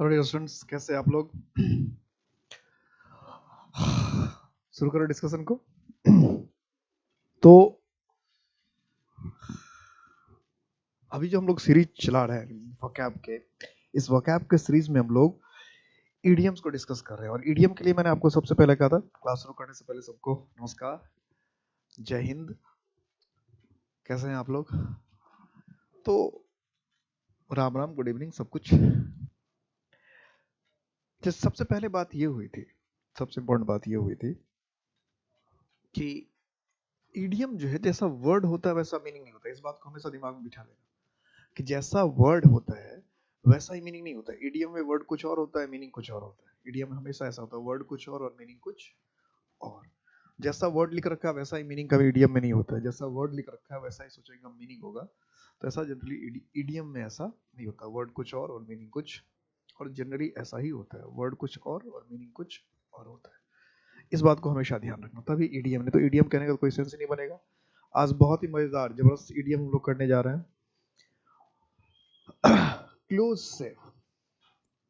Hello students, कैसे आप लोग? शुरू करो डिस्कशन को। तो अभी जो हम लोग सीरीज चला रहे हैं वोकैब के, इस वोकैब के सीरीज में हम लोग इडियम्स को डिस्कस कर रहे हैं। और इडियम के लिए मैंने आपको सबसे पहले कहा था, क्लास शुरू करने से पहले सबको नमस्कार, जय हिंद, कैसे हैं आप लोग? तो राम राम, गुड इवनिंग, सब कुछ। सबसे पहले बात ये हुई थी, सबसे इम्पोर्टेंट बात ये हुई थी कि इडियम जो है जैसा वर्ड होता है वैसा मीनिंग नहीं होता। इस बात को हमेशा दिमाग में बिठा लेना कि जैसा वर्ड होता है वैसा ही मीनिंग नहीं होता। इडियम में वर्ड कुछ और होता है, मीनिंग कुछ और होता है। इडियम में हमेशा ऐसा होता है, वर्ड कुछ और मीनिंग कुछ और। जैसा वर्ड लिख रखा है वैसा ही मीनिंग कभी इडियम में नहीं होता है। जैसा वर्ड लिख रखा है वैसा ही सोचेगा मीनिंग होगा। तो ऐसा जनरली इडियम में ऐसा नहीं होता, वर्ड कुछ और मीनिंग कुछ। और जनरली ऐसा ही होता है, वर्ड कुछ और मीनिंग कुछ और होता है। इस बात को हमेशा ध्यान रखना, तभी ईडीएम। नहीं तो ईडीएम कहने का कोई सेंस ही नहीं बनेगा। आज बहुत ही मजेदार जबरदस्त ईडीएम हम लोग करने जा रहे हैं। Close save,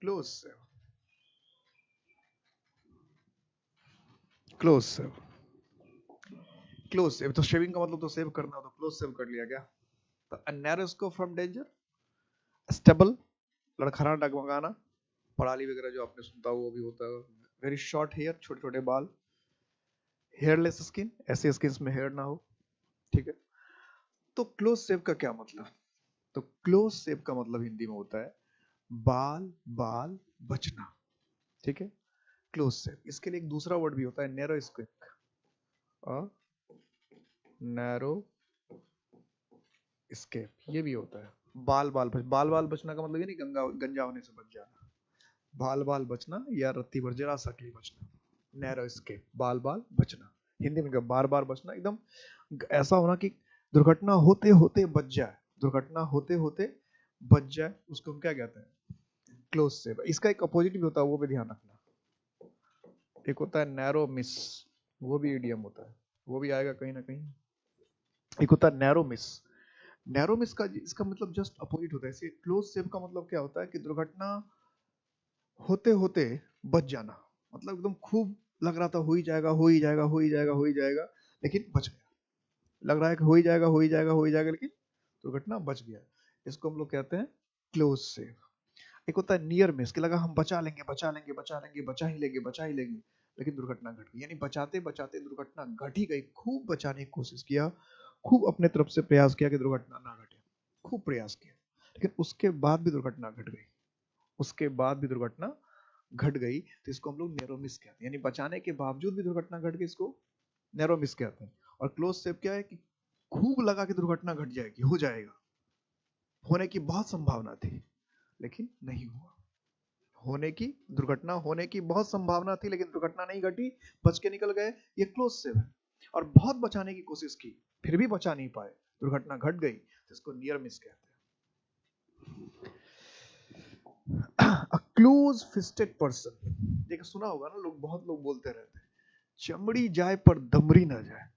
close save, close save, close save. तो शेविंग का मतलब तो सेव करना, तो क्लोज सेव कर लिया गया। तो narrow scope from danger, stable, लड़खड़ा डगमगाना, पराली वगैरह जो आपने सुनता वो भी होता है। वेरी शॉर्ट हेयर, छोटे छोटे बाल, हेयरलेस स्किन, ऐसे स्किन में हेयर ना हो, ठीक है। तो क्लोज सेव का क्या मतलब? तो क्लोज सेव का मतलब हिंदी में होता है बाल बाल बचना, ठीक है। क्लोज सेव, इसके लिए एक दूसरा वर्ड भी होता है, नैरो स्केप। नैरो स्केप ये भी होता है। बाल बाल बचना का मतलब ये नहीं गंजा होने से बच जाना। बाल बाल बचना या रत्ती भर जरा सा के बचना, नैरो स्केप, बाल बाल बचना। हिंदी में बार बार बचना, एकदम ऐसा होना कि दुर्घटना होते होते बच जाए, दुर्घटना होते होते बच जाए, उसको हम क्या कहते हैं? Close save. इसका एक अपोजिट भी होता है, वो भी ध्यान रखना। एक होता है नैरो मिस, वो भी इडियम होता है, वो भी आएगा कहीं ना कहीं। एक होता है नैरो मिस। नैरो मिस का इसका मतलब जस्ट अपोजिट होता है। इसे क्लोज सेव का मतलब क्या होता है कि दुर्घटना होते होते बच जाना, मतलब एकदम खूब लग रहा था हो ही जाएगा, हो ही जाएगा, हो ही जाएगा, हो ही जाएगा, लेकिन बच गया। लग रहा है कि हो ही जाएगा, हो ही जाएगा, हो ही जाएगा, लेकिन दुर्घटना बच गया। इसको हम लोग कहते हैं क्लोज सेव। एक होता है नियर मिस, कि लगा हम बचा लेंगे, बचा लेंगे, बचा लेंगे, बचा ही लेंगे, बचा ही लेंगे, लेकिन दुर्घटना घट गई। यानी बचाते बचाते दुर्घटना घट ही गई। खूब बचाने की कोशिश किया, खूब अपने तरफ से प्रयास किया कि दुर्घटना ना घटे, खूब प्रयास किया, लेकिन उसके बाद भी दुर्घटना घट गई, उसके बाद भी दुर्घटना घट गई। तो इसको हम लोग नैरो मिस कहते हैं। यानी बचाने के बावजूद भी दुर्घटना घट गई, इसको नैरो मिस कहते हैं। और क्लोज सेव क्या है कि खूब लगा कि दुर्घटना घट जाएगी, हो जाएगा, होने की बहुत संभावना थी लेकिन नहीं हुआ। होने की, दुर्घटना होने की बहुत संभावना थी लेकिन दुर्घटना नहीं घटी, बच के निकल गए, ये क्लोज सेव है। और बहुत बचाने की कोशिश की फिर भी बचा नहीं पाए, दुर्घटना घट गई, तो इसको नियर मिस कहते हैं। अ क्लोज फिस्टेड पर्सन, देखो सुना होगा ना, लोग बहुत लोग बोलते रहते हैं चमड़ी जाए पर दमड़ी ना जाए।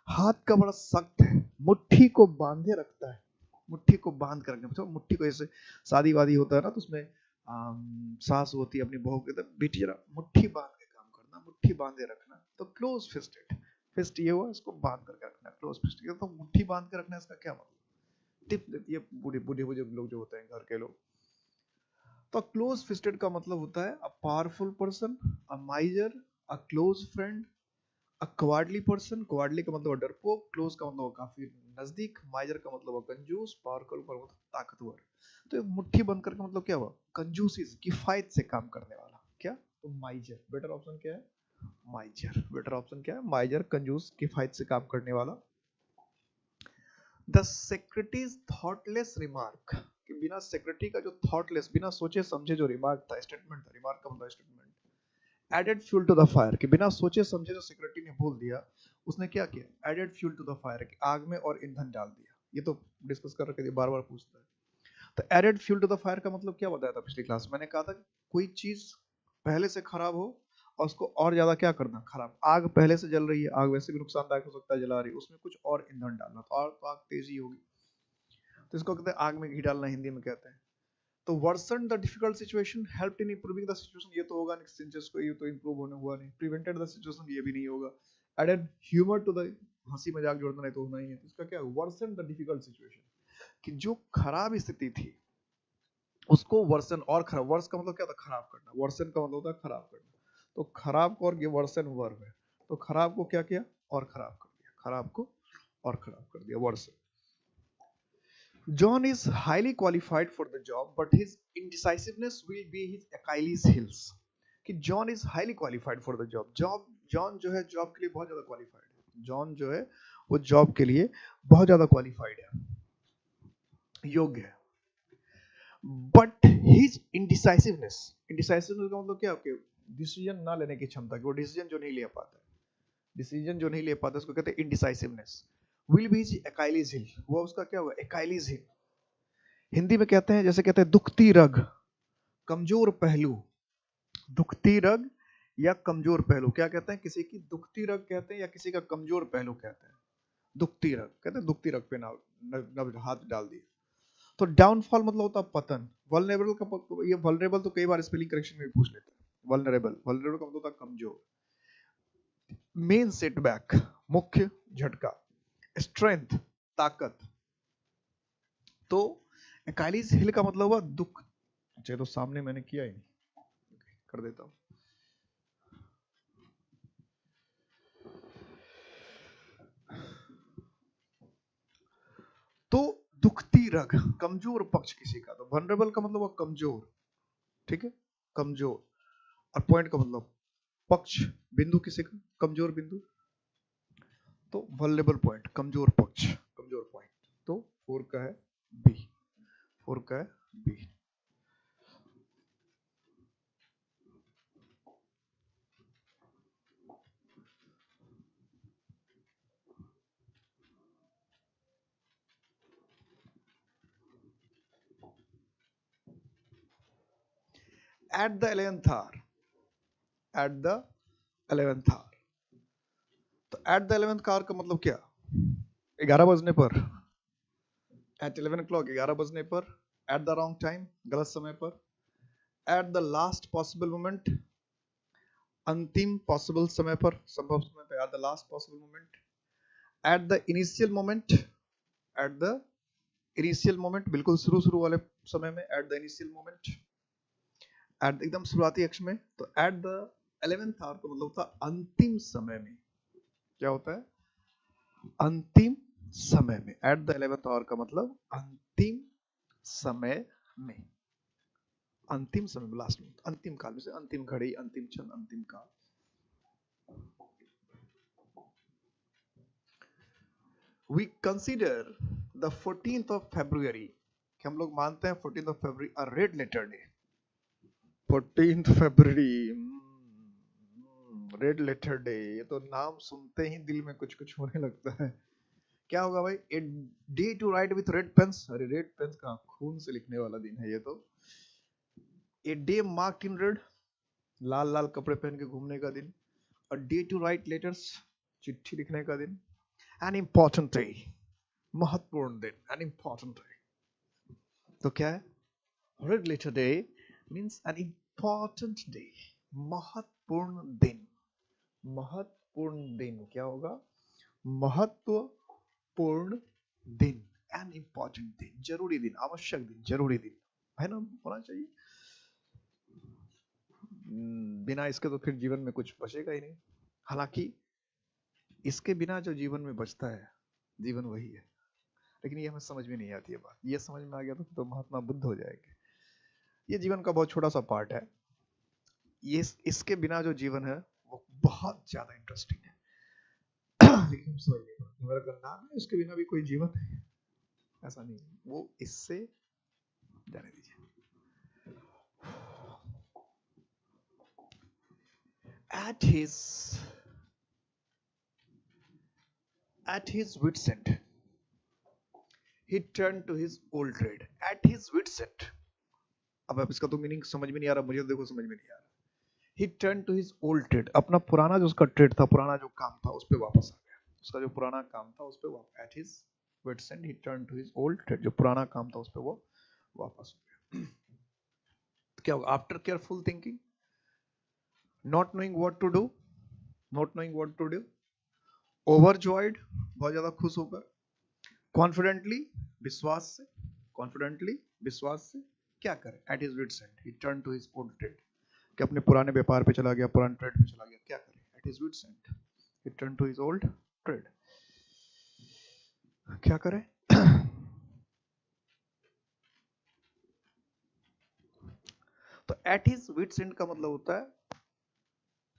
हाथ का बड़ा सख्त है, मुट्ठी को बांधे रखता है, मुट्ठी को बांध कर रखना, मतलब मुट्ठी को, ऐसे शादी वादी होता है ना, तो उसमें सास होती है अपनी बहू के, तो बेटी जरा मुट्ठी बांध के काम करना, मुट्ठी बांधे रखना। तो क्लोज फिस्टेड, फिस्ट ये हुआ, इसको बांध करके रखना, क्लोज फिस्टेड। तो मुट्ठी बांध के रखना, इसका क्या मतलब? टिप देती है बूढ़े बूढ़े बुजुर्ग लोग जो होते हैं, घर के लोग। तो क्लोज फिस्टेड का मतलब होता है a powerful person, a miser, a close friend, a cowardly person. Cowardly का मतलब डरपोक, क्लोज का मतलब काफी नजदीक, माइजर का मतलब कंजूस, पावरफुल का मतलब ताकतवर। तो मुट्ठी बंद करके मतलब क्या हुआ? कंजूसी से, किफायत से काम करने वाला। क्या? तो माइजर बेटर ऑप्शन क्या है? माइजर बेटर ऑप्शन क्या है? माइजर, कंजूस, किफायत से काम करने वाला। द सेक्रेटरीज थॉटलेस रिमार्क, कि बिना सेक्रेटरी का जो थॉटलेस, बिना सोचे समझे जो रिमार्क था, स्टेटमेंट था, रिमार्क का मतलब statement, added fuel to the fire, कि बिना सोचे समझे जो सेक्रेटरी ने बोल दिया, उसने क्या किया? Added fuel to the fire, कि आग में और ईंधन डाल दिया। ये तो डिस्कस कर रखे थे, बार बार पूछता है। तो added fuel to the fire का मतलब क्या बताया था पिछली क्लास? मैंने कहा था कोई चीज पहले से खराब हो और उसको और ज्यादा क्या करना, खराब। आग पहले से जल रही है, आग वैसे भी नुकसानदायक हो सकता है, जला रही है, उसमें कुछ और ईंधन डालना, तो और तो आग तेजी होगी, तो इसको कहते हैं आग में घी डालना, हिंदी में कहते हैं। तो worsen the difficult situation, help in improving the situation, ये तो होगा नहीं, सिंचेस को ये तो इंप्रूव होने हुआ नहीं, प्रिवेंटेड द सिचुएशन, ये भी नहीं होगा, एडेड ह्यूमर टू द, हंसी मजाक जोड़ना नहीं तो होना ही है, तो इसका क्या है, वर्सन द डिफिकल्ट सिचुएशन, कि जो खराब स्थिति थी उसको वर्सन और खराब, वर्स का मतलब क्या था, खराब करना, वर्सन का मतलब होता है खराब करना, तो खराब को, और ये वर्सन वर्ब है, तो खराब को क्या किया, और खराब कर दिया, खराब को और खराब कर दिया, version. John is highly qualified for the job, but his indecisiveness will be his Achilles heels. कि John is highly qualified for the job. John जो है जॉब के लिए बहुत ज्यादा क्वालिफाइड है। John जो है वो जॉब के लिए बहुत ज्यादा क्वालिफाइड है, योग्य है। But his indecisiveness, indecisiveness का मतलब क्या है, डिसीजन ना लेने की क्षमता, कि वो डिसीजन जो नहीं ले पाता है, डिसीजन जो नहीं ले पाता उसको कहते हैं indecisiveness. Will be his Achilles heel. वो उसका क्या हुआ, Achilles heel. हिंदी में कहते हैं, जैसे कहते हैं दुखती रग, कमजोर पहलू, दुखती रग या कमजोर पहलू, क्या कहते हैं, किसी की दुखती रग कहते हैं या किसी का कमजोर पहलू कहते हैं, दुखती रग कहते हैं, दुखती रग पे ना हाथ डाल दिए। तो डाउनफॉल मतलब होता है पतन, वल्नरेबल का, ये वल्नरेबल तो कई बार स्पेलिंग करेक्शन में भी पूछ लेते हैं, वल्नरेबल, वल्नरेबल का मतलब होता है कमजोर। मेन सेटबैक, मुख्य झटका, स्ट्रेंथ, ताकत, तो एकाइलिस हिल का मतलब हुआ दुख। अच्छा तो सामने मैंने किया ही नहीं, कर देता हूं। तो दुखती रग, कमजोर पक्ष किसी का, तो वनरेबल का मतलब हुआ कमजोर, ठीक है, कमजोर, और पॉइंट का मतलब पक्ष, बिंदु किसी का, कमजोर बिंदु, तो वल्नेरेबल पॉइंट, कमजोर पक्ष, कमजोर पॉइंट, तो 4 का है बी, 4 का है B. At the 11th hour, at the 11th hour, तो एट द 11th आवर का मतलब क्या, 11 बजने पर, एट 11 o'clock 11 बजने पर, एट द रॉन्ग टाइम गलत समय पर, at the last possible moment अंतिम पॉसिबल समय पर, संभव समय पर, at the last possible moment, at the initial moment, at the initial moment बिल्कुल शुरू वाले समय में, at the initial moment, at एकदम शुरुआती अक्ष में, तो एट द 11th आवर का मतलब होता है अंतिम समय में, क्या होता है, अंतिम समय में, एट द 11th आवर का मतलब अंतिम समय में, अंतिम समय में, लास्ट में, अंतिम काल में से, अंतिम घड़ी, अंतिम क्षण, अंतिम काल। We consider the 14th of February, कि हम लोग मानते हैं 14th of February a red letter day, 14th February red letter day, ये तो नाम सुनते ही दिल में कुछ कुछ होने लगता है। क्या होगा भाई, a day to write with red pens, अरे रेड पेन्स कहाँ, खून से लिखने वाला दिन है ये तो। A day marked in red, लाल लाल कपड़े पहन के घूमने का दिन, और डे टू राइट लेटर्स, चिट्ठी लिखने का दिन, एन इम्पोर्टेंट डे, महत्वपूर्ण दिन, एन इम्पोर्टेंट डे, तो क्या है, red letter day means an important day, महत्वपूर्ण दिन, महत्वपूर्ण दिन, क्या होगा, महत्वपूर्ण दिन, एन इम्पोर्टेंट दिन, जरूरी दिन, आवश्यक दिन, जरूरी दिन है ना, होना चाहिए, बिना इसके तो फिर जीवन में कुछ बचेगा ही नहीं। हालांकि इसके बिना जो जीवन में बचता है, जीवन वही है, लेकिन ये हमें समझ में नहीं आती है बात, ये समझ में आ गया तो महात्मा बुद्ध हो जाएंगे। ये जीवन का बहुत छोटा सा पार्ट है, ये इसके बिना जो जीवन है वो बहुत ज्यादा इंटरेस्टिंग है। लेकिन हम समझ नहीं पाते, हमारा नाम है इसके बिना भी कोई जीवन है, ऐसा नहीं, वो इससे जाने दीजिए। At his wit's end, he turned to his old trade. At his wit's end, अब इसका तो मीनिंग समझ में नहीं आ रहा, मुझे देखो समझ में नहीं आ रहा। He turned to his old trade, अपना पुराना जो उसका ट्रेड था, पुराना जो काम था उस पे वापस आ गया, उसका जो पुराना काम था उस पे वापस, at his wit's end he turned to his old trade, जो पुराना काम था उस पे वो वापस हो गया। क्या होगा? After careful thinking, not knowing what to do, not knowing what to do, overjoyed, बहुत ज्यादा खुश होकर, कॉन्फिडेंटली, विश्वास से, कॉन्फिडेंटली, विश्वास से, क्या करे? At his wits and, he turn to his old trade, कि अपने पुराने व्यापार पे चला गया, पुराने ट्रेड पे चला गया, क्या करे? At his wits and, he turn to his old trade, क्या करे? तो एट हिज विट्स एंड का मतलब होता है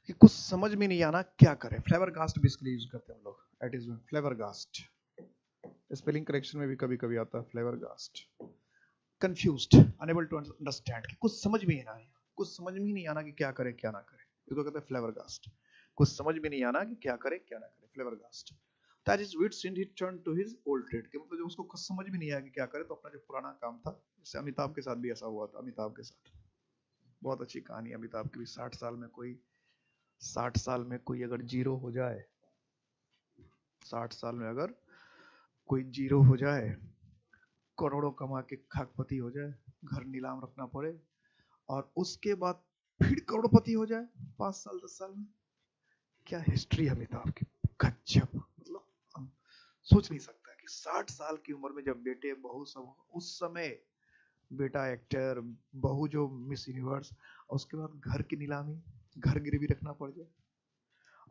कि कुछ समझ में नहीं आना, क्या करे? फ्लेवरगास्ट बेसिकली यूज करते हैं हम लोग, एट इज फ्लेवरगास्ट, स्पेलिंग करेक्शन में भी कभी कभी आता है फ्लेवरगास्ट, कंफ्यूज्ड, अनेबल टू अंडरस्टैंड, कि कुछ समझ में ही ना आया, कुछ समझ में ही नहीं आना कि क्या करे क्या ना करे, इसको कहते हैं फ्लेवरगास्ट, कुछ समझ में नहीं आना कि क्या करे क्या ना करे, flabbergast. That is wits and he turn to his old trade, कि मतलब जब उसको कुछ समझ में नहीं आया कि क्या करे, तो अपना जो पुराना काम था, जैसे अमिताभ के साथ भी ऐसा हुआ था, अमिताभ के साथ बहुत अच्छी कहानी, अमिताभ की भी, 60 साल में कोई अगर जीरो हो जाए, 60 साल में अगर कोई जीरो हो जाए, करोड़ों कमा के खाकपति हो जाए, घर नीलाम रखना पड़े, और उसके बाद फिर करोड़पति हो जाए 5 साल 10 साल में, क्या हिस्ट्री है अमिताभ की, गजब, मतलब हम सोच नहीं सकता कि 60 साल की उम्र में जब बेटे बहू सब, उस समय बेटा एक्टर, बहू जो मिस यूनिवर्स, और उसके बाद घर की नीलामी, घर गिरवी रखना पड़ जाए,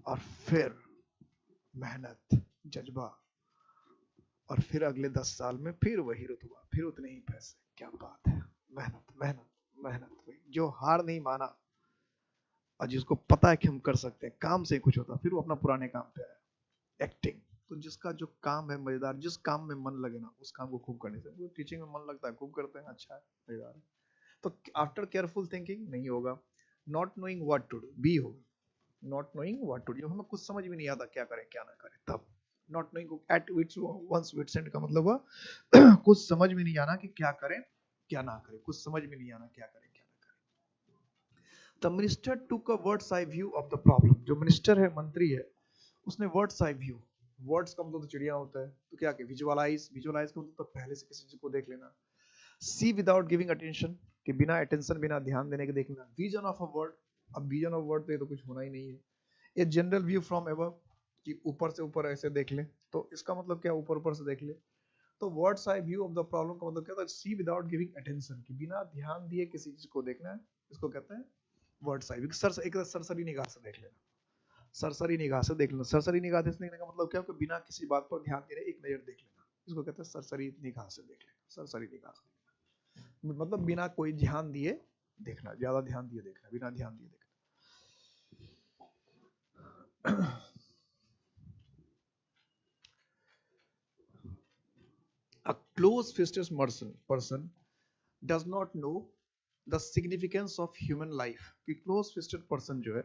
और फिर मेहनत, जज्बा, और फिर अगले 10 साल में फिर वही रुतबा, फिर उतने ही पैसे, क्या बात है, मेहनत मेहनत मेहनत, वही जो हार नहीं माना, और जिसको पता है कि हम कर सकते हैं, काम से कुछ होता, फिर वो अपना पुराने काम पे आया, एक्टिंग। तो जिसका जो काम है मजेदार, जिस काम में मन लगे ना, उस काम को खूब करने से, वो टीचिंग में मन लगता है, खूब करते हैं, अच्छा है, मजेदार है। तो आफ्टर केयरफुल थिंकिंग नहीं होगा, not knowing what to do, be होगा, not knowing what to do, हमें कुछ समझ में नहीं आता क्या करें क्या ना करें, तब not knowing, at wits, one's wits end का मतलब हुआ कुछ समझ में नहीं आना कि क्या करें क्या ना करें, कुछ समझ में नहीं आना क्या करें क्या ना करें। The minister took a words eye view of the problem, जो मिनिस्टर है, मंत्री है, उसने वर्ड्स आई व्यू, वर्ड्स का मतलब तो चिड़िया होता है, तो क्या कि विजुअलाइज, विजुअलाइज का मतलब तो पहले से किसी चीज को देख लेना, सी विदाउट गिविंग अटेंशन, कि बिना अटेंशन, बिना ध्यान देने के देखना, विजन ऑफ अ वर्ड, अब विजन ऑफ वर्ड तो कुछ होना ही नहीं है, ये जनरल व्यू फ्रॉम अबव, कि ऊपर से ऊपर ऐसे देख ले, तो इसका मतलब क्या, ऊपर ऊपर से देख ले। तो words eye view of the problem का मतलब क्या था, सी विदाउट गिविंग अटेंशन, कि बिना ध्यान दिए किसी चीज को देखना है, इसको कहते हैं वर्ड्स आई व्यू। सर एक सरसरी निगाह से देख लेना, सरसरी निगाह से देख लेना, सरसरी निगाह से देखने का मतलब क्या है कि बिना किसी बात पर ध्यान देने एक नजर देख लेना, इसको कहते हैं सरसरी निगाह से देख लेना, सरसरी निगाह से, मतलब बिना कोई ध्यान दिए देखना, ज्यादा ध्यान दिए देखना, बिना ध्यान दिए देखना। A close-fisted person does not know the significance of human life, कि close-fisted person जो है,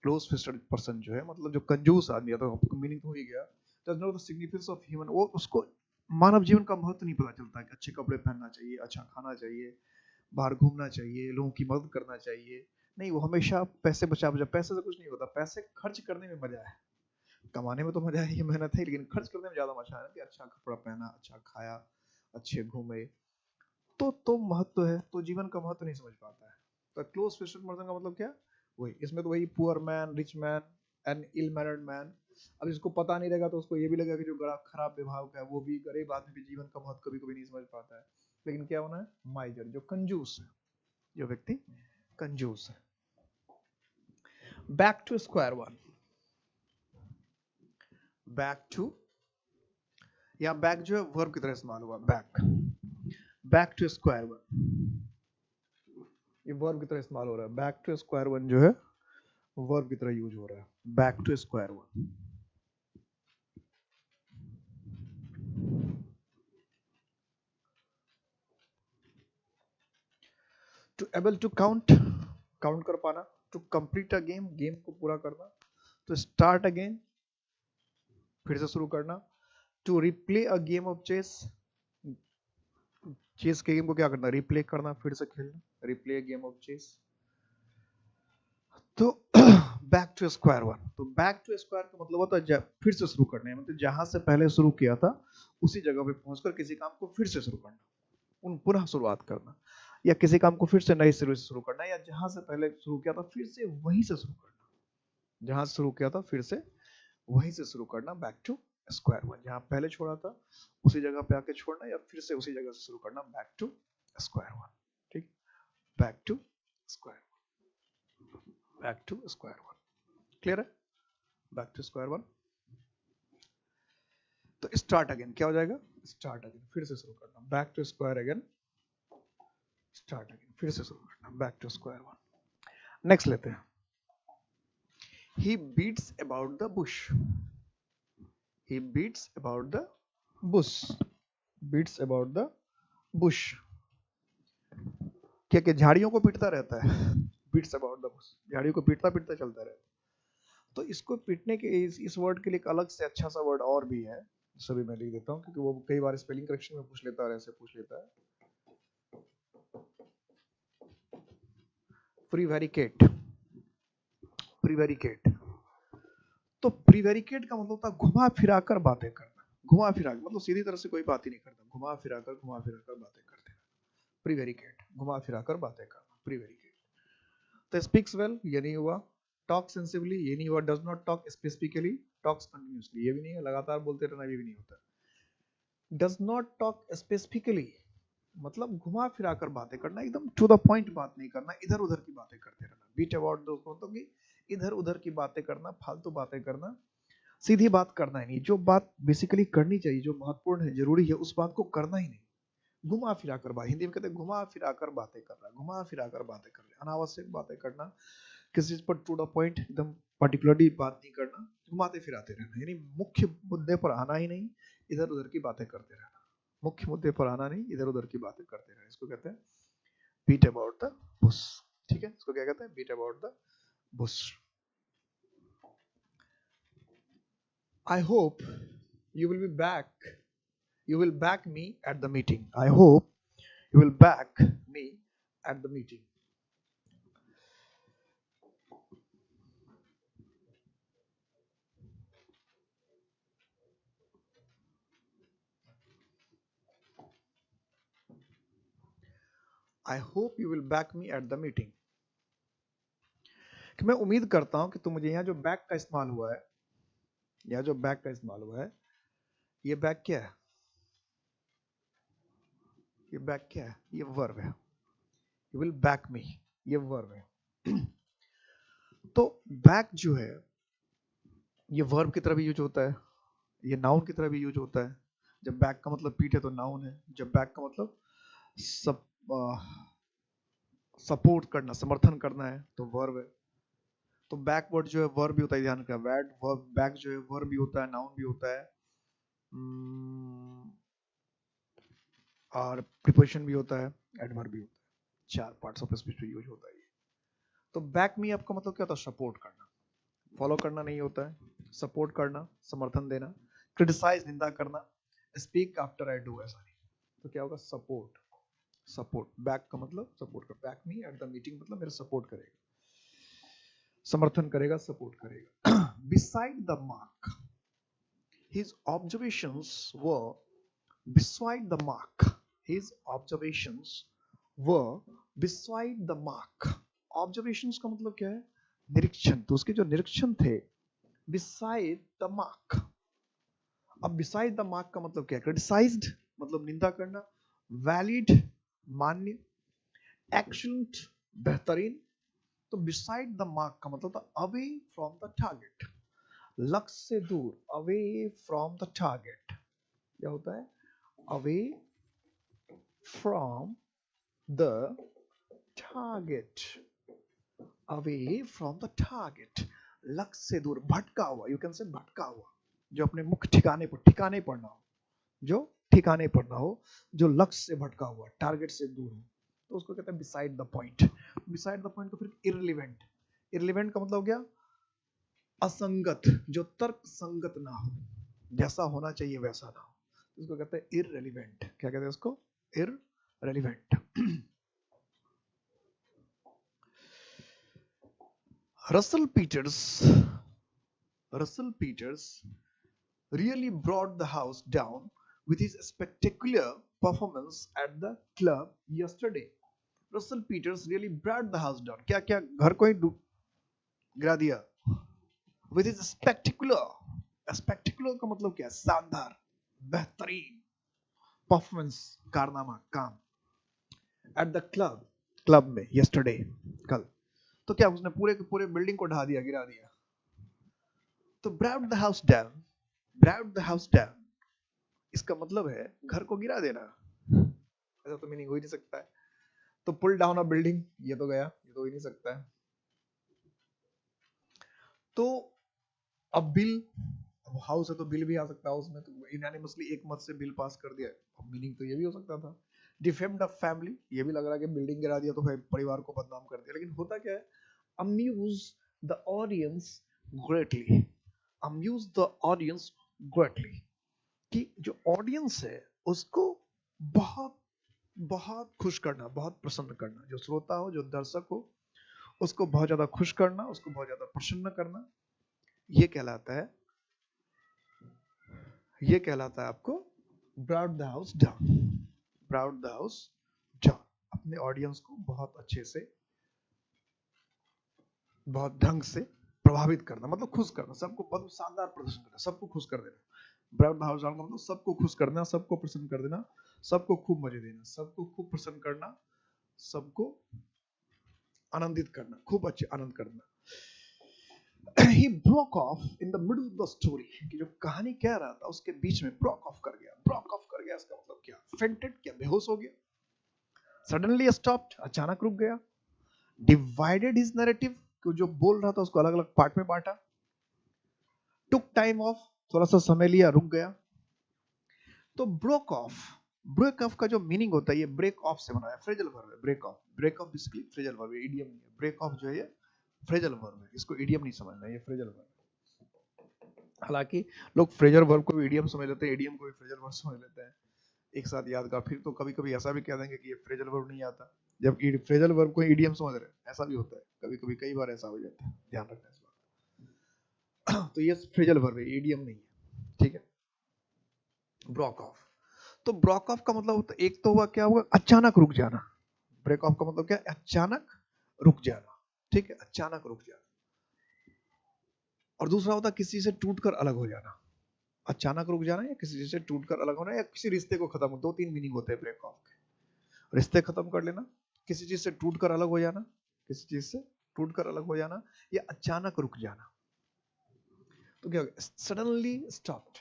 close-fisted person जो है मतलब जो कंजूस आदमी है, तो आपको मीनिंग तो हो ही गया, does not know the significance of human, वो उसको मानव जीवन का महत्व नहीं पता चलता कि अच्छे कपड़े पहनना चाहिए, अच्छा खाना चाहिए, बाहर घूमना चाहिए, लोगों की मदद करना चाहिए, नहीं, वो हमेशा पैसे बचा बचा, पैसे से कुछ नहीं होता, पैसे खर्च करने में मजा है, कमाने में तो मजा है, मेहनत है, लेकिन खर्च करने में ज्यादा मजा है कि अच्छा कपड़ा पहना, अच्छा खाया, अच्छे घूमे, तो महत्व है, तो जीवन का महत्व नहीं समझ पाता है। तो क्लोज फिशर पर्सन का मतलब क्या, वही, इसमें तो वही poor man, rich man and ill mannered man, अब इसको पता नहीं रहेगा तो उसको ये भी लगेगा कि जो बड़ा खराब व्यवहार का है, वो भी गरीब आदमी भी जीवन का महत्व कभी कभी नहीं समझ पाता है। लेकिन क्या होना है, माइजर, जो कंजूस है, जो व्यक्ति कंजूस है। Back to square one, back to, या बैक जो है वर्ब की तरह इस्तेमाल हुआ, back, back to square one, ये वर्ब की तरह इस्तेमाल हो रहा है, बैक टू स्क्वायर वन जो है वर्ब की तरह यूज हो रहा है, back to square one. To able to count, count कर पाना, to complete a game, game को पूरा करना, टू स्टार्ट अगेन, फिर से शुरू करना, to replay a game of chess, chess के गेम को क्या करना, रिप्ले करना, फिर से खेलना, रिप्ले गेम ऑफ चेस। तो बैक टू स्क्वायर वन, तो बैक टू स्क्वायर का मतलब होता है फिर से शुरू करने, मतलब जहां से पहले शुरू किया था उसी जगह पे पहुंचकर किसी काम को फिर से शुरू करना, उन पुनः शुरुआत करना, या किसी काम को फिर से नए सिरे से शुरू करना, या जहां से पहले शुरू किया था फिर से वहीं से शुरू करना, जहां से शुरू किया था फिर से वहीं से शुरू करना, बैक टू स्क्वायर वन। जहां पहले छोड़ा था उसी जगह पे आके छोड़ना, या फिर से उसी जगह से शुरू करना, बैक टू स्क्वायर वन। ठीक, back to square one, back to square one. Clear है? Back to square one. तो स्टार्ट अगेन क्या हो जाएगा? स्टार्ट अगेन, फिर से शुरू करना, back to square again, start again, फिर से शुरू करना, back to square one. Next लेते हैं, he beats about the bush, he beats about the bush, beats about the bush, क्या क्या झाड़ियों को पीटता रहता है, beats about the bush, झाड़ियों को पीटता पीटता चलता रहता है। तो इसको पीटने के इस वर्ड के लिए एक अलग से अच्छा सा वर्ड और भी है, सभी मैं लिख देता हूँ क्योंकि वो कई बार स्पेलिंग करेक्शन में पूछ लेता है और ऐसे पूछ लेता है। Prevaricate, prevaricate. तो प्रीवेरिकेट का मतलब होता है घुमा फिरा कर बातें करना, घुमा फिरा मतलब सीधी तरह से कोई बात ही नहीं करता, घुमा फिरा कर बातें करते हैं। प्रीवेरिकेट, घुमा फिरा कर बातें करना, प्रीवेरिकेट। तो स्पीक्स वेल ये नहीं हुआ, टॉक सेंसिबली ये नहीं हुआ, does not talk specifically, talks continuously ये भी नहीं है, लगातार बोलते रहना ये भी नहीं होता। डज नॉट टॉक स्पेसिफिकली मतलब घुमा फिरा कर बातें करना, एकदम टू द पॉइंट बात नहीं करना, इधर उधर की बातें करते रहना। बीट अबाउट दोस्तों मतलब कि इधर उधर की बातें करना, फालतू बातें करना, सीधी बात करना ही नहीं, जो बात बेसिकली करनी चाहिए, जो महत्वपूर्ण है, जरूरी है, उस बात को करना ही नहीं। घुमा फिरा कर बात, हिंदी में कहते हैं घुमा फिरा कर बातें करना, घुमा फिरा कर बातें करना, अनावश्यक बातें करना, किसी चीज पर टू द पॉइंट एकदम पर्टिकुलरली बात नहीं करना, घुमाते फिराते रहना, यानी मुख्य मुद्दे पर आना ही नहीं, इधर उधर की बातें करते रहना, मुख्य मुद्दे पर आना नहीं, इधर उधर की बातें करते रहना, इसको कहते हैं बीट अबाउट द बुश। ठीक है, इसको क्या कहते हैं? Beat about the bush. I hope you will be back. You will back me at the meeting. I hope you will back me at the meeting. I hope you will back me at the meeting. कि मैं उम्मीद करता हूं कि तुम मुझे, यहाँ जो बैक का इस्तेमाल हुआ है, यहाँ जो बैक का इस्तेमाल हुआ है, ये बैक क्या है? ये बैक क्या है? ये वर्ब है। You will back me, ये वर्ब है। तो बैक जो है ये वर्ब की तरह भी यूज होता है, ये नाउन की तरह भी यूज होता है। जब बैक का मतलब पीठ है तो नाउन है, जब बैक का मतलब सपोर्ट करना, समर्थन करना है तो वर्ब है। तो बैकवर्ड जो है वर्ब भी होता है, ध्यान रखना, वर्ब बैक जो है वर्ब भी होता है, नाउन भी होता है, और प्रीपोजिशन भी होता है, एडवर्ब भी होता है, चार पार्ट्स ऑफ स्पीच पे यूज होता है ये। तो बैक मी आपका मतलब क्या होता है? सपोर्ट करना, फॉलो करना नहीं होता है, सपोर्ट करना, समर्थन देना, क्रिटिसाइज निंदा करना, स्पीक आफ्टर आई डू ऐसा नहीं। तो क्या होगा? Support, support. बैक का मतलब सपोर्ट कर, back me at the meeting मतलब मेरा सपोर्ट करेगा, समर्थन करेगा, सपोर्ट करेगा। Beside the mark, his observations were beside the mark, his observations were beside the mark। observations का मतलब क्या है? निरीक्षण। तो उसके जो निरीक्षण थे beside the mark। अब beside the mark का मतलब क्या है? criticized मतलब निंदा करना, valid मान्य, excellent बेहतरीन। तो beside the mark का मतलब था away from the target, लक्ष्य से दूर, away from the target। क्या होता है? away from the target, away from the target, लक्ष्य से दूर, भटका हुआ, you can say भटका हुआ, जो अपने मुख्य ठिकाने पर ना हो, जो ठिकाने पर ना हो, जो लक्ष्य से भटका हुआ, टारगेट से दूर हो, तो उसको कहते हैं beside the point। beside the point को फिर irrelevant, irrelevant का मतलब हो गया असंगत, जो तर्क संगत ना हो, जैसा होना चाहिए वैसा ना हो, इसको कहते हैं irrelevant। क्या कहते हैं उसको? irrelevant। Russell Peters really brought the house down with his spectacular performance at the club yesterday। Russell Peters really brought the house down, क्या क्या घर को ही गिरा दिया। विद इज स्पेक्टिकुलर, स्पेक्टिकुलर का मतलब क्या है, शानदार, बेहतरीन परफॉर्मेंस, कारनामा, काम। एट द क्लब, क्लब में यस्टरडे, कल। तो क्या उसने पूरे के पूरे बिल्डिंग को ढा दिया, गिरा दिया। तो brought the house down, brought the house down, इसका मतलब है घर को गिरा देना। ऐसा तो मीनिंग हो ही नहीं सकता है। तो पुल डाउन अ बिल्डिंग, ये तो गया, ये तो हो ही नहीं सकता है। तो अब बिल, अब हाउस है तो बिल भी आ सकता है उसमें, तो यूनानिमसली एक मत से बिल पास कर दिया। अब मीनिंग तो ये भी हो सकता था, डिफेम्ड अ फैमिली, ये भी लग रहा है कि बिल्डिंग गिरा दिया तो फिर परिवार को बदनाम कर दिया। लेकिन होता क्या है, amuse the audience greatly, amuse the audience greatly, कि जो ऑडियंस है उसको बहुत बहुत खुश करना, बहुत प्रसन्न करना, जो श्रोता हो, जो दर्शक हो, उसको बहुत ज्यादा खुश करना, उसको बहुत ज्यादा प्रसन्न करना, ये कहलाता है, ये कहलाता है आपको brought the house down, brought the house down. अपने ऑडियंस को बहुत अच्छे से, बहुत ढंग से प्रभावित करना, मतलब खुश करना, सबको बहुत शानदार प्रदर्शन करना, सबको खुश कर देना। ब्राउट द हाउस डाउन का मतलब सबको खुश कर देना, सबको प्रसन्न कर देना, सबको खूब मजे देना, सबको खूब प्रसन्न करना, सबको आनंदित करना, खूब अच्छे आनंद करना। He broke off in the middle of the story, कि जो कहानी कह रहा था उसके बीच में broke off कर गया, broke off कर गया, इसका मतलब क्या, fainted, क्या बेहोश हो गया, suddenly stopped, अचानक रुक गया, divided his narrative, कि जो बोल रहा था उसको अलग अलग पार्ट में बांटा, took time off, थोड़ा सा समय लिया, रुक गया। तो broke off, ब्रेक ऑफ का जो मीनिंग होता है, ये ब्रेक ऑफ से बना है, फ्रेजल वर्ब है break off, break off basically phrasal verb है, इडियम नहीं है। ब्रेक ऑफ जो है ये फ्रेजल वर्ब है, इसको इडियम नहीं समझना, ये फ्रेजल वर्ब। हालांकि लोग फ्रेजल वर्ब को भी इडियम समझ लेते हैं, इडियम को भी फ्रेजल वर्ब समझ लेते हैं, एक साथ याद कर। फिर तो कभी कभी ऐसा भी कह देंगे कि ये फ्रेजल वर्ब नहीं आता, जबकि फ्रेजल वर्ब को इडियम समझ रहे हैं, ऐसा भी होता है कभी कभी, कई बार ऐसा हो जाता है, ध्यान रखना इस बात। तो ये फ्रेजल वर्ब है, इडियम नहीं है, ठीक है। ब्रेक ऑफ, तो ब्रेक ऑफ का मतलब होता है, एक तो हुआ क्या हुआ, अचानक रुक जाना, ब्रेक ऑफ का मतलब क्या है, अचानक रुक जाना, ठीक है, अचानक रुक जाना। और दूसरा होता है किसी से टूटकर अलग हो जाना, अचानक रुक जाना या किसी से टूटकर अलग होना, या किसी रिश्ते को खत्म, दो तीन मीनिंग होते हैं ब्रेक ऑफ के। रिश्ते खत्म कर लेना, किसी चीज से टूटकर अलग हो जाना, किसी चीज से टूटकर अलग हो जाना, या अचानक रुक जाना। तो क्या हो गया, सडनली स्टॉप्ड,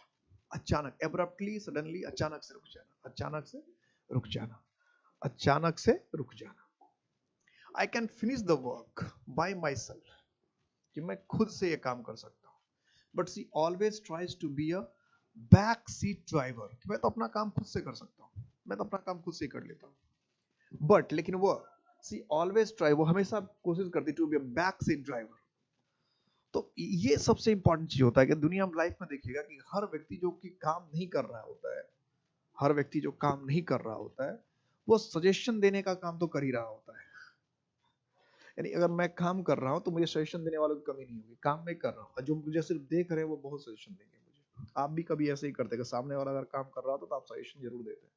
अचानक, एब्रप्टली, सडनली, अचानक से रुक जाना, अचानक से रुक जाना, अचानक से रुक जाना। I can finish the work by myself, कि मैं खुद से ये काम कर सकता हूँ। But she always tries to be a back seat driver, मैं तो अपना काम खुद से कर सकता हूँ, मैं तो अपना काम खुद से कर लेता हूँ। बट लेकिन वो सी ऑलवेज ट्राई, वो हमेशा कोशिश करती to be a back seat driver. तो ये सबसे इंपॉर्टेंट चीज होता है कि दुनिया में, लाइफ में देखिएगा कि हर व्यक्ति जो कि काम नहीं कर रहा होता है, हर व्यक्ति जो काम नहीं कर रहा होता है, वो सजेशन देने का काम तो कर ही रहा होता है। यानी अगर मैं काम कर रहा हूं तो मुझे सजेशन देने वालों की कमी नहीं होगी, काम मैं कर रहा हूं, जो मुझे सिर्फ देख रहे हैं वो बहुत सजेशन देंगे मुझे। आप भी कभी ऐसे ही करते हैं, सामने वाला अगर काम कर रहा हो तो आप सजेशन जरूर देते हैं।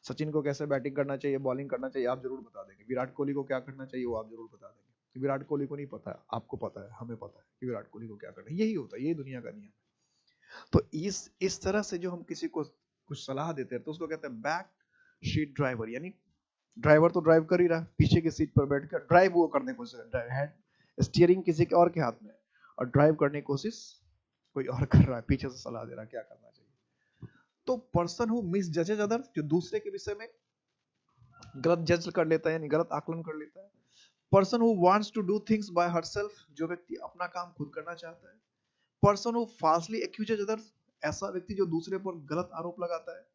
सचिन को कैसे बैटिंग करना चाहिए, बॉलिंग करना चाहिए, आप जरूर बता देंगे। विराट कोहली को क्या करना चाहिए, वो आप जरूर बता देंगे। विराट कोहली को नहीं पता है, आपको पता है, हमें पता है कि विराट कोहली को क्या करना है। यही होता है, यही दुनिया का नियम है। तो इस तरह से जो हम किसी को कुछ सलाह देते हैं तो उसको कहते हैं बैक सीट ड्राइवर, यानी ड्राइवर तो ड्राइव कर ही रहा है, पीछे की सीट पर बैठकर ड्राइव वो करने की कोशिश कर रहा है, स्टीयरिंग किसी के और के हाथ में, और ड्राइव करने की कोशिश कोई और कर रहा है, पीछे से सलाह दे रहा है क्या करना चाहिए। तो पर्सन हु मिस जजेज अदर, जो दूसरे के विषय में गलत जज कर लेता है, यानी गलत आकलन कर लेता है। Person who wants to do things by herself, जो व्यक्ति अपना काम खुद करना चाहता है। Person who falsely accuses others, ऐसा व्यक्ति जो दूसरे पर गलत आरोप लगाता है।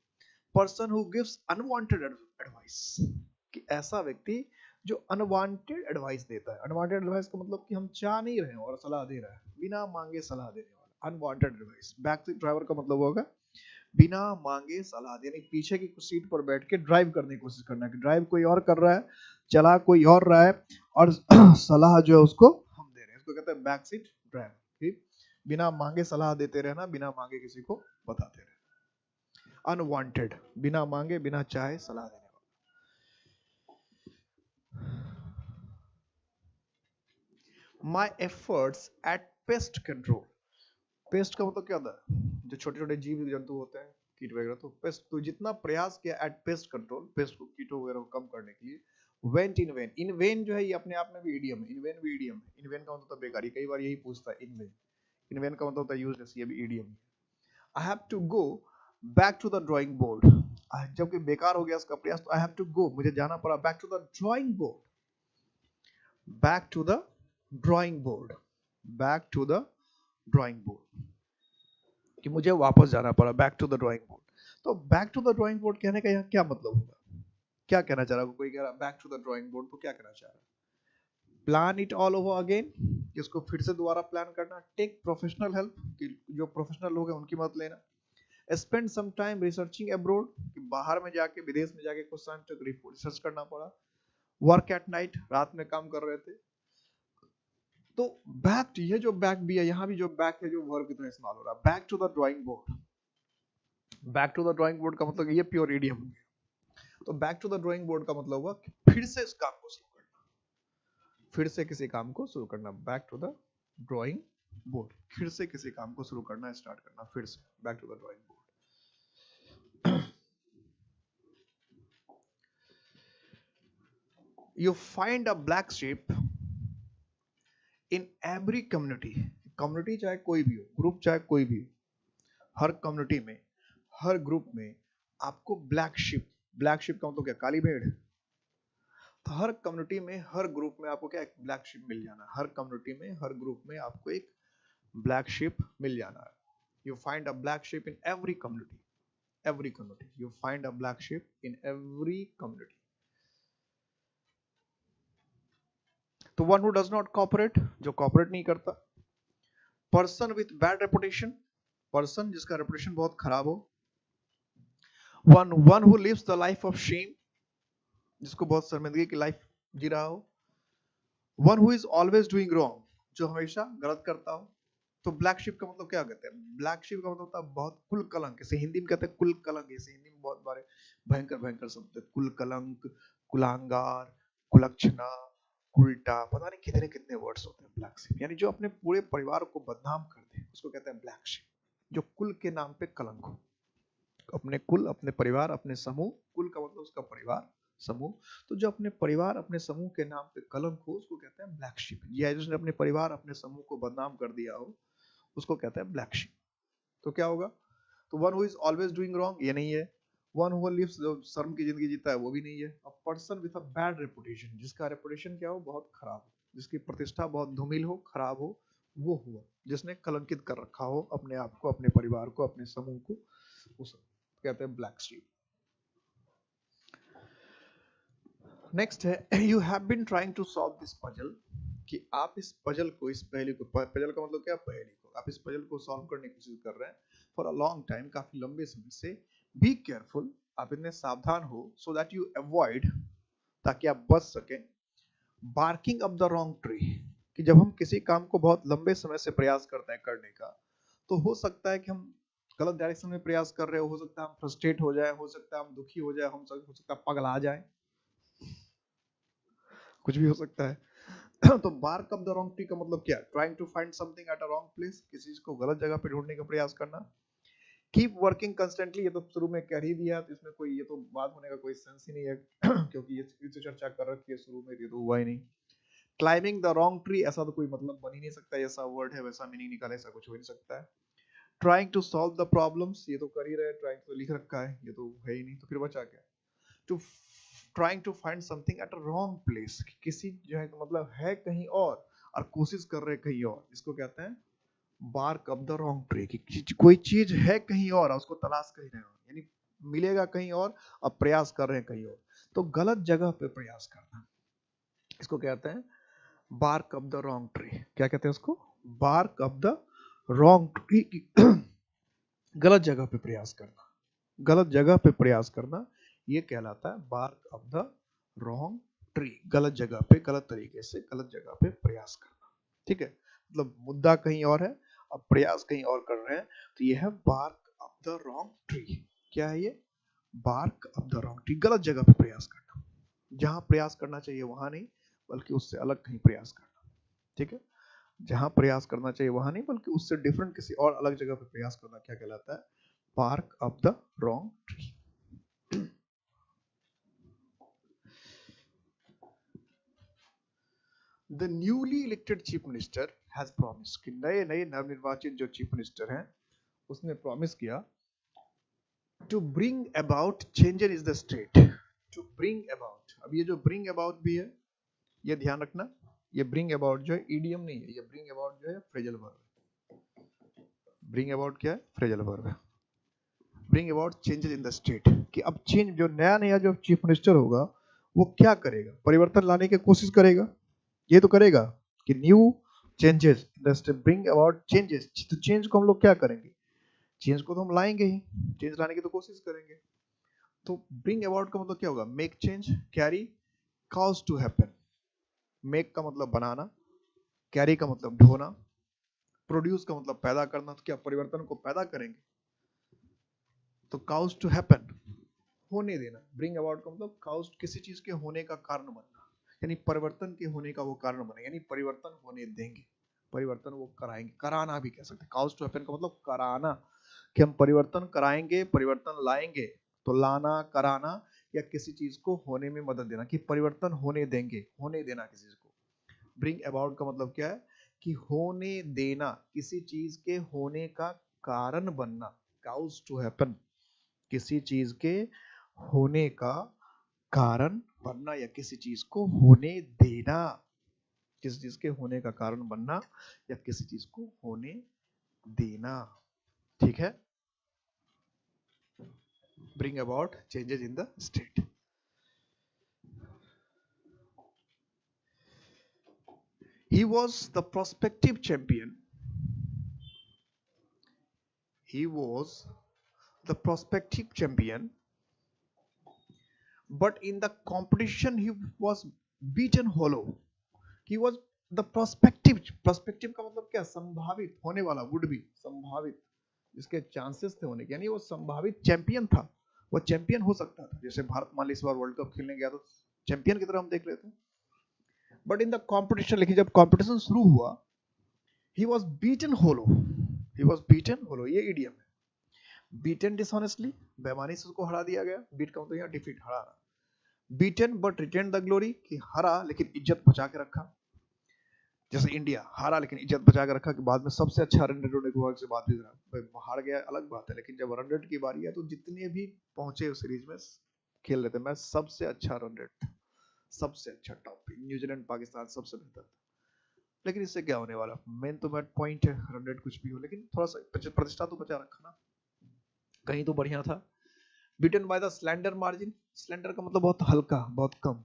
Person who gives unwanted advice, कि ऐसा व्यक्ति जो अनवांटेड एडवाइस देता है। अनवांटेड एडवाइस का मतलब कि हम चाह नहीं रहे हो और सलाह दे रहा है, बिना मांगे सलाह देने वाला, unwanted advice. Back seat driver का मतलब होगा बिना मांगे सलाह देने, पीछे की सीट पर बैठ के ड्राइव करने की कोशिश करना, कि ड्राइव कोई और कर रहा है, चला कोई और रहा है, और सलाह जो है उसको हम दे रहे हैं, इसको कहते हैं बैक सीट ड्राइवर। ठीक, बिना मांगे सलाह देते रहना, बिना मांगे किसी को बताते रहना। अनवांटेड, बिना मांगे बिना चाहे सलाह देने वाला। My efforts eight pest control. Paste का मतलब क्या होता है, जो छोटे छोटे जीव जंतु होते हैं, कीट वगैरह, तो पेस्ट, तो जितना प्रयास किया एट पेस्ट कंट्रोल, पेस्ट को, कीटों वगैरह को कम करने के लिए, went in when. In when जो है ये अपने आप में भी इडियम है, इन वेन भी इडियम है। इन वेन का मतलब होता है बेकारी, कई बार यही पूछता है इन वेन। इन वेन का मतलब होता है यूजलेस, ये भी इडियम है। I have to go back to the drawing board. जबकि बेकार हो गया उसका प्रयास, तो आई हैव टू गो, मुझे जाना पड़ा back to the drawing board, back to the drawing board, back to the drawing board, कि मुझे वापस जाना पड़ा, back to the drawing board. तो back to the drawing board कहने का यहाँ क्या मतलब होगा, क्या कहना चाह रहा है? कोई कह रहा है back to the drawing board, तो क्या कहना चाह रहा है? Plan it all over again, इसको फिर से दोबारा प्लान करना। टेक प्रोफेशनल हेल्प, कि जो प्रोफेशनल लोग हैं उनकी मदद लेना। Spend some time researching abroad, कि बाहर में जाके, विदेश में जाके कुछ टाइम तक रिसर्च करना पड़ा। वर्क एट नाइट, रात में काम कर रहे थे। तो बैक, ये जो बैक भी है, यहाँ भी जो बैक है जो वर्ब की तरह इस्तेमाल हो रहा है, back to the drawing board. Back to the drawing board का मतलब ये प्योर इडियम है। तो back to the drawing board का मतलब हुआ कि फिर से इस काम को शुरू करना, फिर से किसी काम को शुरू करना। Back to the drawing board, फिर से किसी काम को शुरू करना, स्टार्ट करना, फिर से back to the drawing board. You find a black sheep in every community। Community चाहे कोई भी हो, ग्रुप चाहे कोई भी हो, हर कम्युनिटी में, हर ग्रुप में आपको ब्लैक शिप, ब्लैक शिप का मतलब क्या, काली भेड़। तो हर कम्युनिटी में, हर ग्रुप में आपको क्या, एक ब्लैक शिप मिल जाना। हर कम्युनिटी में, हर ग्रुप में आपको एक ब्लैक शिप मिल जाना है। You find a black sheep in every community, every community, you find a black sheep in every community. तो one who does not cooperate, जो कॉपरेट नहीं करता। Person with bad reputation, person जिसका reputation बहुत खराब हो। One who lives the life of shame, जिसको बहुत शर्मिंदगी की लाइफ जी रहा हो। One who is always doing wrong, जो हमेशा गलत करता हो। तो ब्लैक शिप का मतलब क्या कहते हैं? ब्लैक शिप का मतलब होता है बहुत कुल कलंक, इसे हिंदी में कहते हैं कुल कलंक। इसे हिंदी में बहुत बारे भयंकर भयंकर शब्द है, कुल कलंक, कुलांगार, कुलक्षणा, उल्टा, पता नहीं कितने कितने वर्ड्स होते हैं ब्लैक शिप। यानी जो अपने पूरे परिवार को बदनाम कर दे, उसको कहते हैं ब्लैक शिप। जो कुल के नाम पे कलंक हो, अपने कुल, अपने परिवार, अपने समूह, कुल का मतलब उसका परिवार, समूह। तो जो अपने परिवार, अपने समूह के नाम पे कलंक हो, उसको कहते हैं ब्लैक शिप। या जिसने अपने परिवार, अपने समूह को बदनाम कर दिया हो, उसको कहते हैं ब्लैक शिप। तो क्या होगा? तो one who is always doing wrong, ये नहीं है। वन हु लिव्स, जो शर्म की जिंदगी जीता है, वो भी नहीं है। A person with a bad reputation, जिसका रेपुटेशन क्या हो, बहुत खराब हो, जिसकी प्रतिष्ठा बहुत धूमिल हो, खराब हो, वो हुआ जिसने कलंकित कर रखा हो अपने आप को, अपने परिवार को, अपने समूह को, उस कहते हैं ब्लैक शिप। नेक्स्ट है, you have been trying to solve this puzzle, कि आप इस पजल को, इस पहेली को, पजल का मतलब क्या, पहेली को, आप इस पजल को सॉल्व करने की कोशिश कर रहे हैं फॉर अ लॉन्ग टाइम, काफी लंबे समय से। बी केयरफुल, आप इतने सावधान हो, सो दैट यू अवॉइड, ताकि आप बच सकें, barking up the wrong tree, कि जब हम किसी काम को बहुत लंबे समय से प्रयास करते हैं करने का, तो हो सकता है कि हम गलत डायरेक्शन में प्रयास कर रहे हो सकता है हम फ्रस्ट्रेट हो जाए, हो सकता है हम दुखी हो जाए, हो सकता है पगला जाए, कुछ भी हो सकता है। तो bark up the wrong tree का मतलब क्या? Trying to find something at a wrong place, किसी चीज को गलत जगह पे ढूंढने का प्रयास करना। कीप वर्किंग कंस्टेंटली, ये तो शुरू में कह ही दिया, तो इसमें कोई, ये तो बात होने का कोई सेंस ही नहीं है, क्योंकि ये इससे चर्चा कर रखी है शुरू में, ये तो हुआ ही नहीं। क्लाइंबिंग द रॉन्ग ट्री, ऐसा तो कोई मतलब बन ही नहीं सकता, ऐसा वर्ड है वैसा मीनिंग निकाले, ऐसा कुछ हो नहीं सकता है। Trying to solve the problems, ये तो कर ही रहे, ट्राइंग तो लिख रखा है, ये तो है ही नहीं, तो फिर बचा क्या? To trying to find something at a wrong place, किसी जो है मतलब है कहीं और कोशिश कर रहे कहीं और, इसको कहते हैं bark up the wrong tree, कि कोई चीज है कहीं और उसको तलाश कहीं रहे हो, यानी मिलेगा कहीं और प्रयास कर रहे हैं कहीं और, तो गलत जगह पे प्रयास करना, इसको कहते हैं bark up the wrong tree. क्या कहते हैं उसको? Bark up the wrong tree, गलत जगह पे प्रयास करना, गलत जगह पे प्रयास करना, ये कहलाता है bark up the wrong tree. गलत जगह पे, गलत तरीके से, गलत जगह पे प्रयास करना, ठीक है? मतलब मुद्दा कहीं और है, अब प्रयास कहीं और कर रहे हैं, तो ये है bark up the wrong tree. क्या है ये? Bark up the wrong tree, गलत जगह पे प्रयास करना, जहां प्रयास करना चाहिए वहां नहीं, बल्कि उससे अलग कहीं प्रयास करना, ठीक है? जहां प्रयास करना चाहिए वहां नहीं, बल्कि उससे डिफरेंट किसी और अलग जगह पे प्रयास करना क्या कहलाता है? Park up the wrong tree. The newly elected chief minister has promise, कि नए नए नवनिर्वाचित जो चीफ मिनिस्टर हैं उसने प्रॉमिस किया to bring about changes in the state. To bring about, अब ये जो ब्रिंग अबाउट भी है ये ध्यान रखना, ये ब्रिंग अबाउट जो है ईडियम नहीं है, ये ब्रिंग अबाउट जो है फ्रेजल वर्ब है। ब्रिंग अबाउट क्या है? फ्रेजल वर्ब है। Bring about changes in the state, कि अब चेंज, जो नया नया जो चीफ मिनिस्टर होगा वो क्या करेगा? परिवर्तन लाने की कोशिश करेगा, ये तो करेगा कि new changes in the state, bring about changes. तो चेंज को हम लोग क्या करेंगे? चेंज को तो हम लाएंगे ही, चेंज लाने की तो कोशिश करेंगे। तो ब्रिंग अबाउट का मतलब क्या होगा? Make change, carry, cause to happen. Make का मतलब बनाना, कैरी का मतलब ढोना, प्रोड्यूस का मतलब पैदा करना। तो क्या परिवर्तन को पैदा करेंगे? तो काउज टू हैपन, होने देना। ब्रिंग अबाउट का मतलब काउज, किसी चीज के होने का कारण बनना, यानी परिवर्तन के होने का वो कारण बने, यानी परिवर्तन होने देंगे, परिवर्तन वो कराएंगे, कराना भी कह सकते हैं। काउज टू हैपन का मतलब कराना, कि हम परिवर्तन कराएंगे, परिवर्तन लाएंगे। तो लाना, कराना, या किसी चीज को होने में मदद देना, कि परिवर्तन होने देंगे, होने देना किसी चीज को। ब्रिंग अबाउट का मतलब क्या है? कि होने देना, किसी चीज के होने का कारण बनना। काउज टू हैपन, किसी चीज के होने का कारण बनना या किसी चीज को होने देना, किसी चीज के होने का कारण बनना या किसी चीज को होने देना। ठीक है? Bring about changes in the state. He was the prospective champion. He was the prospective champion, but in the competition he was beaten hollow. He was the prospective, prospective का मतलब क्या? संभावित, होने वाला, would be, संभावित, जिसके chances थे होने के, यानी वो संभावित चैंपियन था, वो चैंपियन हो सकता था। जैसे भारत मान ली इस बार वर्ल्ड कप खेलने गया तो चैंपियन की तरह हम देख रहे थे। बट इन द कॉम्पिटिशन, लेकिन जब कॉम्पिटिशन शुरू हुआ, he was beaten hollow, he was beaten hollow, ये इडियम है। बीटन डिसऑनेस्टली, बेईमानी से उसको हरा दिया गया। बीट का मतलब यहाँ डिफीट, हराना। Beaten but retain the glory, कि हरा लेकिन इज्जत बचा के रखा। जैसे इंडिया हारा लेकिन इज्जत बचा के रखा, कि बाद में सबसे अच्छा रन रेट होने के बाद से बात भी करा, हार गया अलग बात है, लेकिन जब रन रेट की बारी है तो जितने भी पहुंचे उस सीरीज में खेल रहे थे मैच, सबसे अच्छा रन रेट था, सबसे अच्छा टॉप पे। न्यूजीलैंड पाकिस्तान सबसे बेहतर था। लेकिन इससे क्या होने वाला? मेन तो मैच पॉइंट है, रन रेट कुछ भी हो, लेकिन थोड़ा सा प्रतिष्ठा तो बचा रखा ना, कहीं तो बढ़िया था। Beaten by the slander margin, slander का मतलब बहुत हल्का, बहुत कम,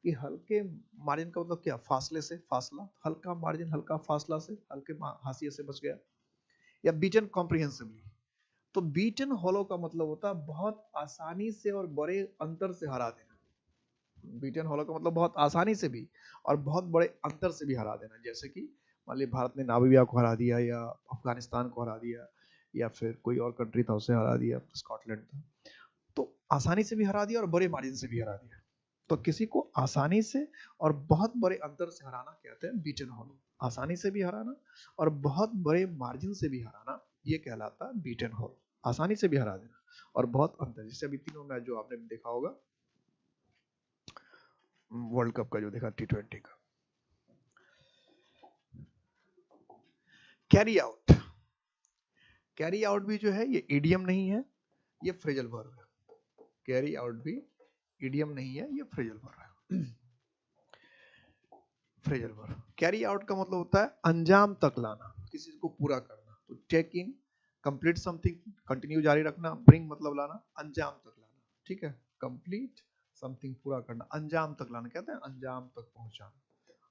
कि हल्के मार्जिन का मतलब क्या? फासले से, फासला, हल्का मार्जिन, हल्का फासला से, हल्के हाशिए से बच गया। या बीटन कॉम्प्रिहेंसिवली, तो बीटन हॉलो का मतलब होता है बहुत आसानी से और बड़े अंतर से हरा देना। बीटन हॉलो का मतलब बहुत आसानी से भी और बहुत बड़े अंतर से भी हरा देना। जैसे कि मान लीजिए भारत ने नामीबिया को हरा दिया, या अफगानिस्तान को हरा दिया, या फिर कोई और कंट्री था उसे हरा दिया, स्कॉटलैंड था, तो आसानी से भी हरा दिया और बड़े मार्जिन से भी हरा दिया। तो किसी को आसानी से और बहुत बड़े अंतर से हराना कहते हैं बीटन हॉलो। आसानी से भी हराना और बहुत बड़े मार्जिन से भी हराना, ये कहलाता है बीटन हॉलो। आसानी से भी हरा देना और बहुत अंतर, जैसे अभी तीनों मैच जो आपने देखा होगा वर्ल्ड कप का, जो देखा T20 का। कैरी आउट, कैरी आउट भी जो है ये इडियम नहीं है, ये फ्रेजल वर्ब है। कैरी आउट भी इडियम नहीं है, ये फ्रेजल वर्ब है। Phrasal verb. कैरी आउट का मतलब होता है अंजाम तक लाना, किसी को पूरा करना। तो टेक इन, कंप्लीट समथिंग, कंटिन्यू जारी रखना। ब्रिंग मतलब लाना, अंजाम तक लाना। ठीक है? कंप्लीट समथिंग, पूरा करना, अंजाम तक लाना कहते हैं, अंजाम तक पहुंचाना,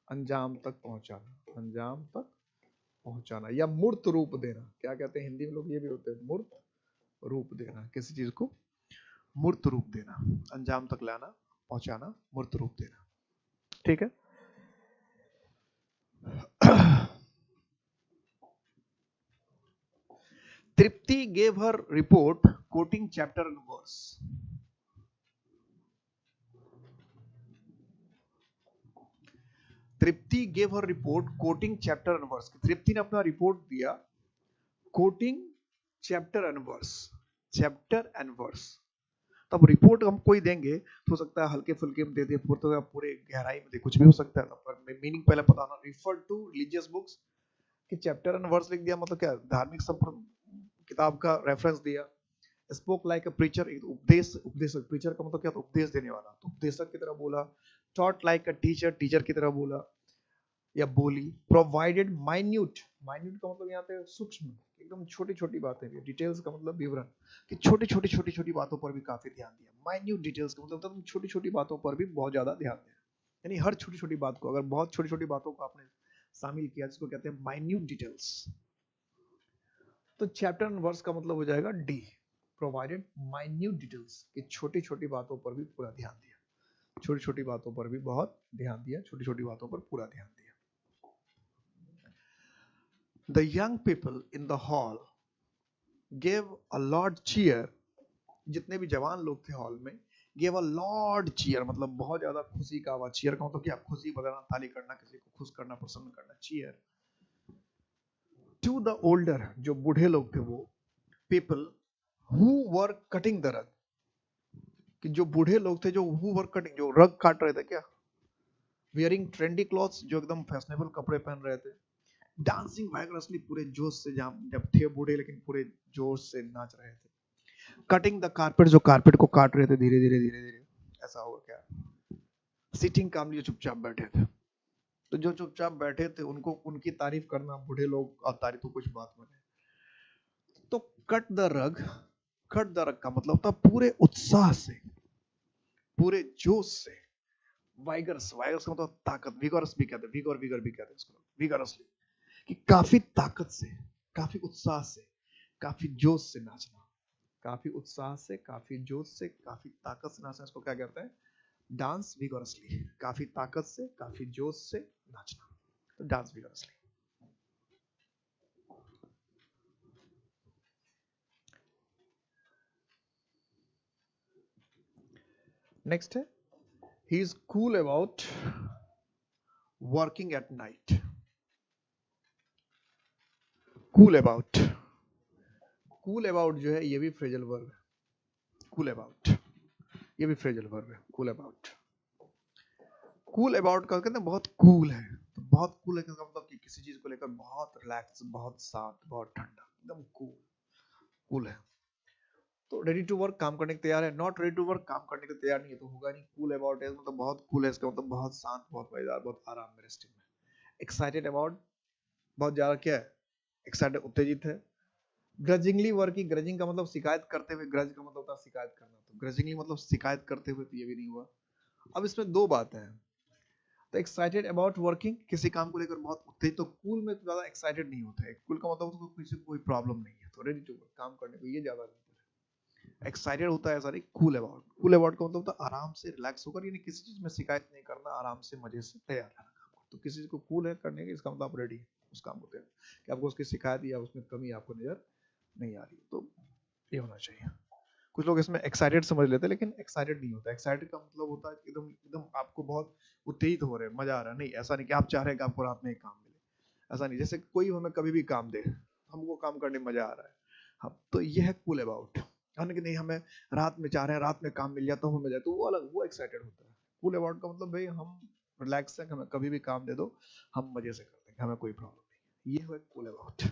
अंजाम तक पहुंचाना, अंजाम तक पहुंचाना। या मूर्त रूप देना, क्या कहते हैं हिंदी में लोग, ये भी होते हैं, मूर्त रूप देना, किसी चीज को मूर्त रूप देना, अंजाम तक लाना, पहुंचाना, मूर्त रूप देना। ठीक है? Tripti gave her report quoting chapter and verse. Tripti gave her report quoting chapter and verse. Tripti ने अपना रिपोर्ट दिया quoting chapter and verse, chapter and verse. तब रिपोर्ट हम कोई देंगे तो हो सकता है हल्के फुल्के में दे दे, पूरे गहराई में दे, कुछ भी हो सकता है। पर मीनिंग पहले बताना। रिफर टू रिलीजियस बुक्स कि चैप्टर एंड वर्स लिख दिया मतलब क्या, धार्मिक किताब का रेफरेंस दिया। स्पोक लाइक अ प्रीचर, उपदेशक, प्रीचर का मतलब क्या, तो उपदेश देने वाला, तो उपदेशक की तरह बोला। Taught like a teacher, teacher की तरह बोला या बोली। प्रोवाइडेड माइन्यूट, माइन्यूट का मतलब यहाँ पे सूक्ष्म, एकदम छोटी छोटी बातें भी। डिटेल्स का मतलब विवरण, कि छोटी छोटी बातों पर भी काफी ध्यान दिया। माइन्यूट डिटेल्स का मतलब तुम छोटी छोटी बातों पर भी बहुत ज्यादा ध्यान दिया, यानी हर छोटी छोटी बात को, अगर बहुत छोटी छोटी बातों को आपने शामिल किया जिसको कहते हैं माइन्यूट डिटेल्स। तो चैप्टर एंड वर्स का मतलब हो जाएगा डी, प्रोवाइडेड माइन्यूट डिटेल्स, कि छोटी छोटी बातों पर भी पूरा ध्यान दिया, छोटी छोटी बातों पर भी बहुत ध्यान दिया, छोटी छोटी बातों पर पूरा ध्यान दिया। The young people in the hall gave a loud cheer, जितने भी जवान लोग थे हॉल में, gave a loud cheer मतलब बहुत ज्यादा खुशी का आवाज। cheer का मतलब क्या, खुशी बजाना, ताली करना, किसी को खुश करना, प्रसन्न करना, cheer। To the older, जो बूढ़े लोग थे वो, people who were cutting the rug, कि जो बूढ़े लोग थे जो who were cutting, जो रग काट रहे थे क्या, wearing trendy clothes, जो एकदम फैशनेबल कपड़े पहन रहे थे। डांसिंग वाइगरसली, पूरे जोश से, जब थे बूढ़े लेकिन पूरे जोश से नाच रहे थे। कटिंग द कारपेट, जो कारपेट को काट रहे थे धीरे धीरे धीरे धीरे, ऐसा होगा क्या। सिटिंग कामली, जो चुपचाप बैठे थे, तो जो चुपचाप बैठे थे उनको उनकी तारीफ करना, बूढ़े लोग, और तारीफ तो कुछ बात बने। तो cut the rug, cut the rug का मतलब था पूरे उत्साह से, पूरे जोश से। वाइगर्स, वाइगर्स का मतलब ताकत, विगोरस भी कहते हैं, विगोर विगर भी कहते हैं इसको, विगरसली, कि काफी ताकत से, काफी उत्साह से, काफी जोश से नाचना, काफी उत्साह से, काफी जोश से, काफी ताकत से नाचना, इसको क्या कहते हैं, डांस विगोरसली। काफी ताकत से, काफी जोश से नाचना, तो डांस विगोरसली। नेक्स्ट है, he is cool about working at night. Cool about, cool about जो है ये भी फ्रेजल वर्ब है। कूल अबाउट ये भी फ्रेजल वर्ब है, कूल अबाउट। कूल अबाउट का कहते हैं बहुत कूल है, तो बहुत कूल है का मतलब कि किसी चीज को लेकर बहुत रिलैक्स, बहुत शांत, बहुत ठंडा, एकदम कूल, कूल है। तो रेडी टू वर्क, काम करने के तैयार है। नॉट रेडी टू वर्क, काम करने के तैयार नहीं है, तो होगा नहीं। कूल अबाउट है मतलब बहुत कूल है, इसका मतलब बहुत शांत, बहुत मजेदार, बहुत आराम में, रेस्टिंग में। एक्साइटेड अबाउट, बहुत ज्यादा क्या है, एक्साइटेड, उत्तेजित है। ग्रजिंगली वर्किंग, ग्रजिंग का मतलब शिकायत करते हुए, ग्रज का मतलब होता है शिकायत करना, तो ग्रजिंगली मतलब शिकायत करते हुए, तो ये भी नहीं हुआ। अब इसमें दो बातें हैं। तो एक्साइटेड अबाउट वर्किंग, किसी काम को लेकर बहुत उत्तेजित, तो कूल में ज्यादा एक्साइटेड नहीं होता है। कूल का मतलब तो किसी को कोई प्रॉब्लम नहीं है, तो रेडी टू वर्क, काम करने को, ये ज्यादा बेहतर है। एक्साइटेड होता है सारी, कूल अबाउट, कूल अबाउट का मतलब होता है आराम से, रिलैक्स होकर, यानी किसी चीज में शिकायत नहीं करना, आराम से, मजे से तैयार रहना काम को। तो किसी चीज को कूल है करने के, इसका मतलब आप रेडी है उस काम को तैयार, कि आपको उसकी शिकायत या उसमें कमी आपको नजर नहीं आ रही, तो ये होना चाहिए। कुछ लोग इसमें एक्साइटेड समझ लेते हैं, लेकिन एक्साइटेड नहीं होता। एक्साइटेड का मतलब होता है एकदम एकदम आपको बहुत उत्तेजित हो रहे हैं, मजा आ रहा है, नहीं ऐसा नहीं कि आप चाह रहे हैं कि आपको रात में एक काम मिले, ऐसा नहीं। जैसे कोई हमें कभी भी काम दे, हमको काम करने में मजा आ रहा है, हम तो ये है कूल अबाउट। कि नहीं हमें रात में चाह रहे हैं, रात में काम मिल जाए तो हमें मजा, तो वो अलग, वो एक्साइटेड होता है। कूल अबाउट का मतलब भाई हम रिलैक्स है, हमें कभी भी काम दे दो, हम मजे से कर देंगे, हमें कोई प्रॉब्लम नहीं, ये है कूल अबाउट।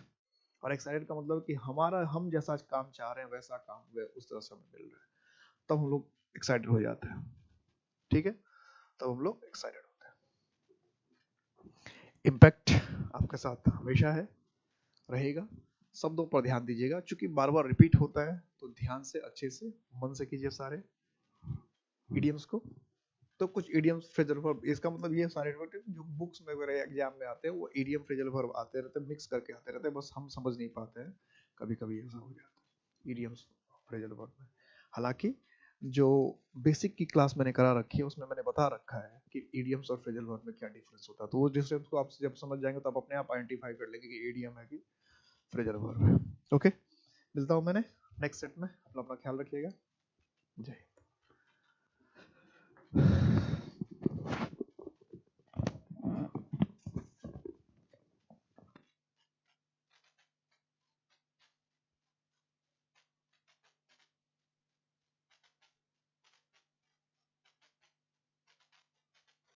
और एक्साइटेड का मतलब कि हमारा, हम जैसा काम चाह रहे हैं वैसा काम उस तरह से हमें मिल रहा है, तब हम लोग एक्साइटेड हो जाते हैं। ठीक है, तब हम लोग एक्साइटेड होते हैं। इम्पैक्ट आपके साथ हमेशा है, रहेगा। शब्दों पर ध्यान दीजिएगा, क्योंकि बार बार रिपीट होता है, तो ध्यान से, अच्छे से, मन से कीजिए सारे इडियम्स को। तो कुछ इडियम्स, फ्रेजल वर्ब, इसका मतलब ये सारे जो बुक्स में वगैरह एग्जाम में आते हैं, वो इडियम फ्रेजल वर्ब आते रहते हैं, मिक्स करके आते रहते हैं, बस हम समझ नहीं पाते हैं, कभी कभी ऐसा हो जाता है इडियम्स फ्रेजल वर्ब में। हालांकि जो बेसिक की क्लास मैंने करा रखी है उसमें मैंने बता रखा है कि इडियम्स और फ्रेजल वर्ब में क्या डिफरेंस होता है, तो वो डिफरेंस को आप जब समझ जाएंगे तो आप अपने आप आइडेंटिफाई कर लेंगे कि इडियम है कि फ्रेजल वर्ब है। ओके, मिलता हूँ मैंने नेक्स्ट सेट में, अपना ख्याल रखिएगा। जय हिंद।